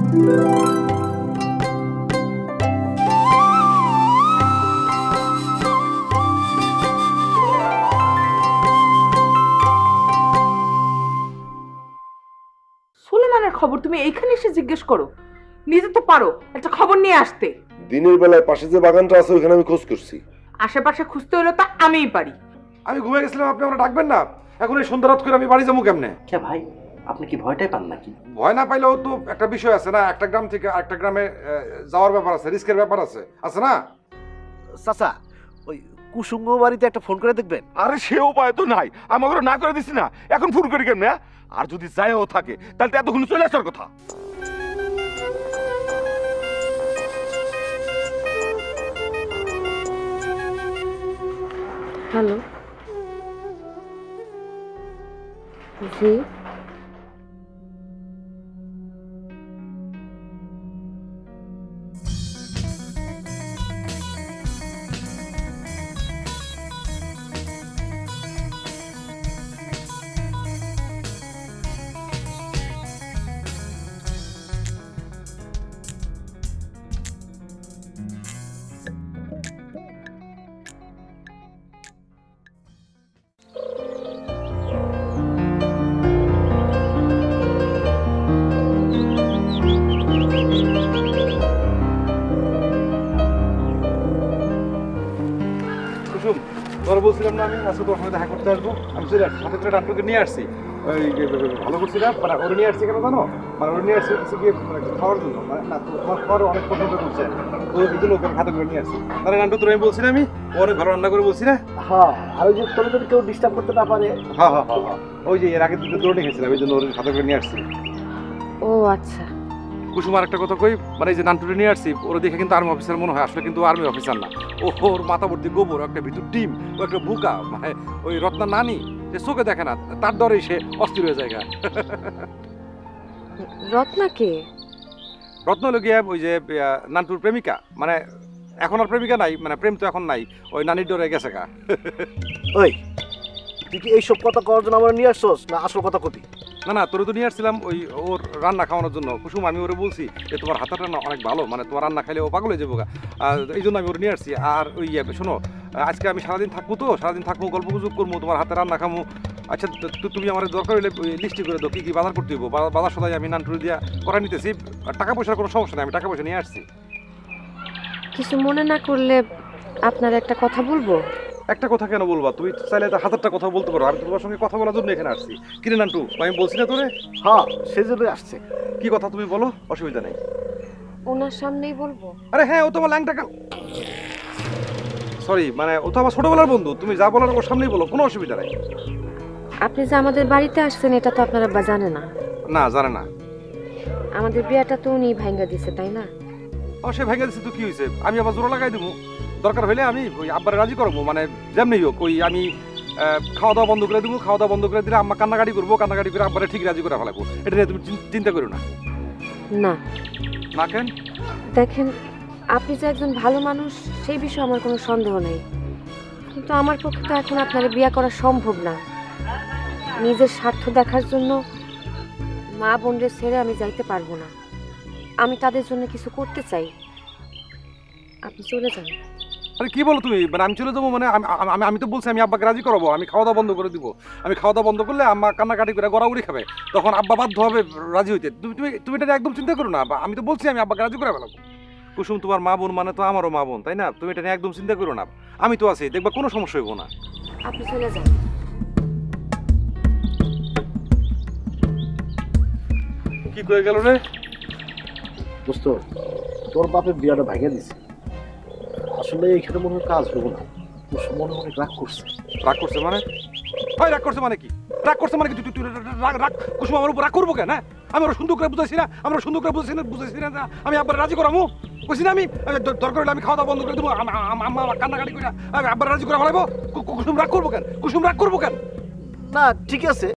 সুলেমানের খবর তুমি এইখানে এসে জিজ্ঞেস করো? নিজে তো পারো একটা খবর নিয়ে আসতে। দিনের বেলায় পাশে যে বাগানটা আছে ওইখানে আমি খোঁজ করছি। আশেপাশে খুঁজতে হলো তা আমিই পারি। আমি ঘুমিয়ে গেছিলাম, আপনি আমরা ডাকবেন না? এখন এই সন্ধ্যা রাত করে আমি বাড়ি যাবো কেমনে? কে ভাই, আপনি কি ভয়টাই পান নাকি? ভয় না পাইলেও তো একটা বিষয় আছে না, একটা গ্রাম থেকে আরেকটা গ্রামে যাওয়ার ব্যাপার আছে, রিস্কের ব্যাপার আছে না? চাচা, ওই কুসুম বাড়িতে একটা ফোন করে দেখবেন। আরে সে উপায় তো নাই, আমাকে না করে দিছি না, এখন ফোন করি কেমনে? আর যদি যায়ও থাকে তাহলে তো এতক্ষণ চলে আসার কথা। হ্যালো, জি তোরা বলছিলাম না আমি আজকে তোর সঙ্গে দেখা করতে আসবো, আমি চলে আসছি, সাথে করে ডাক্তারকে নিয়ে আসছি। ওই ভালো করছিলাম, মানে ওরে নিয়ে আসছি কেন জানো? মানে ওরে নিয়ে আসছি হচ্ছে গিয়ে খাওয়ার জন্য, মানে না তোমার খাওয়ার অনেক পছন্দ করছে, তো এই জন্য ওকে খাতে করে নিয়ে আসছি। তাহলে নান্টু তোর আমি বলছি না, আমি ওরে ঘরে রান্না করে বলছি না। হ্যাঁ, আর ওই যে তোর যদি কেউ ডিস্টার্ব করতে না পারে। হ্যাঁ হ্যাঁ হ্যাঁ হ্যাঁ, ওই যে এর আগে দুটো দৌড়ে গেছিলাম, এই জন্য ওর খাতে করে নিয়ে আসছি। ও আচ্ছা। কুসুম আর একটা কথা কই, মানে এই যে নান্টুরে নিয়ে আসছি, ওরা দেখে কিন্তু আর্মি অফিসার মনে হয়, আসলে কিন্তু আর্মি অফিসার না। ওর মাথা ভর্তি গোবর, একটা ভিতর ডিম, ও একটা বুকা, মানে ওই রত্না নানি যে চোখে দেখে না, তার ডরেই সে অস্থির হয়ে যায়। রত্না কে? রত্ন হলো গিয়ে ওই যে নান্টুর প্রেমিকা, মানে এখন আর প্রেমিকা নাই, মানে প্রেম তো এখন নাই, ওই নানির ডরে গেছে গা। ওই তুই কি এইসব কথা করার জন্য আমার নিয়ে আসছস না আসল কথা কতি? না না, তোরে তো নিয়ে আসছিলাম ওই ওর রান্না খাওয়ানোর জন্য। কুসুম আমি ওরে বলছি যে তোমার হাতের রান্না অনেক ভালো, মানে তোমার রান্না খাইলে ও পাগল হয়ে যাবো গা, এই জন্য আমি ওরে নিয়ে আসছি। আর ওই শোনো, আজকে আমি সারাদিন থাকবো, তো সারাদিন থাকবো, গল্প গুজব করবো, তোমার হাতে রান্না খামো। আচ্ছা তুমি আমার দরকার হলে লিস্টি করে দাও, কী কী বাজার করতে হইব। বাজার সদাই আমি নান্টুরে দিয়া করা নিতেছি, টাকা পয়সার কোনো সমস্যা নেই, আমি টাকা পয়সা নিয়ে আসছি। কিছু মনে না করলে আপনার একটা কথা বলবো? একটা কথা কেন বলবা? তুমি চাইলে হাজারটা কথা বলতে পারো, আমি তোমার সঙ্গে কথা বলার জন্য এখানে আসছি। কিরে নান্টু, আমি বলছি না তোরে? হ্যাঁ, সেই জন্যই আসছে। কি কথা তুমি বলো, অসুবিধা নেই। ওনার সামনেই বলবো? আরে হ্যাঁ, ও তোমার ল্যাংটা সরি, মানে ও তো আমার ছোটবেলার বন্ধু, তুমি যা বলার ওর সামনেই বলো, কোনো অসুবিধা নেই। আপনি যে আমাদের বাড়িতে আসছেন এটা তো আপনারা বা জানে না। না, জানে না। আমাদের বিয়েটা তো উনি ভাঙ্গা দিছে, তাই না? ও সে ভেঙে দিচ্ছে তো কি হয়েছে, আমি আবার জোড়া লাগাই দেবো, দরকার হলে আমি ওই আব্বারে রাজি করবো, মানে যেমনি হোক। ওই আমি খাওয়া দাওয়া বন্ধ করে দেবো, খাওয়া দাওয়া বন্ধ করে দিলে আম্মা কান্নাকাটি করবো, কান্নাকাটি করে আব্বারে ঠিক রাজি করে ফেলাবো, এটা নিয়ে তুমি চিন্তা করো না। না না কেন? দেখেন, আপনি যে একজন ভালো মানুষ সেই বিষয়ে আমার কোনো সন্দেহ নেই, কিন্তু আমার পক্ষে তো এখন আপনারা বিয়ে করা সম্ভব না। নিজের স্বার্থ দেখার জন্য মা বোনদের ছেড়ে আমি যাইতে পারবো না। আমি তাদের জন্য কিছু করতে চাই, আপনি চলে যান। আরে কি বলো তুমি, মানে আমি চলে যাবো? মানে আমি তো বলছি আমি আব্বাকে রাজি করাবো, আমি খাওয়া দাওয়া বন্ধ করে দিব। আমি খাওয়া দাওয়া বন্ধ করলে আম্মা কান্নাকাটি করে গড়াগড়ি খাবে, তখন আব্বা বাধ্য হবে রাজি হইতে। তুমি তুমি তুমি এটা একদম চিন্তা করো না, আমি তো বলছি আমি আব্বাকে রাজি করে ফেলাবো। কুসুম তোমার মা বোন মানে তো আমারও মা বোন, তাই না? তুমি এটা নিয়ে একদম চিন্তা করো না, আমি তো আছি, দেখবা কোনো সমস্যা হইব না। আপনি চলে যান। কি করে গেল রে? দোস্ত, তোর বাপের বিয়াটা ভাঙিয়ে দিছে, আসলে এখানে মনে হয় কাজ হবো না। মনে মনে রাগ করছে। রাগ করছে মানে? হয় রাগ করছে মানে কি? রাগ করছে মানে কি? তুই রাগ কুসুম আমার উপর রাগ করবো কেন? আমি ওরা সুন্দর করে বুঝাইছি না, আমরা সুন্দর করে বুঝাইছি না, আমি আব্বার রাজি করামু কইছি না? আমি দরকার হলে আমি খাওয়া দাওয়া বন্ধ করে দেবো, আম্মা কান্নাকাটি করে আব্বার রাজি করে ফেলাইবো। কুসুম রাগ করবো কেন? কুসুম রাগ করবো কেন? না ঠিক আছে,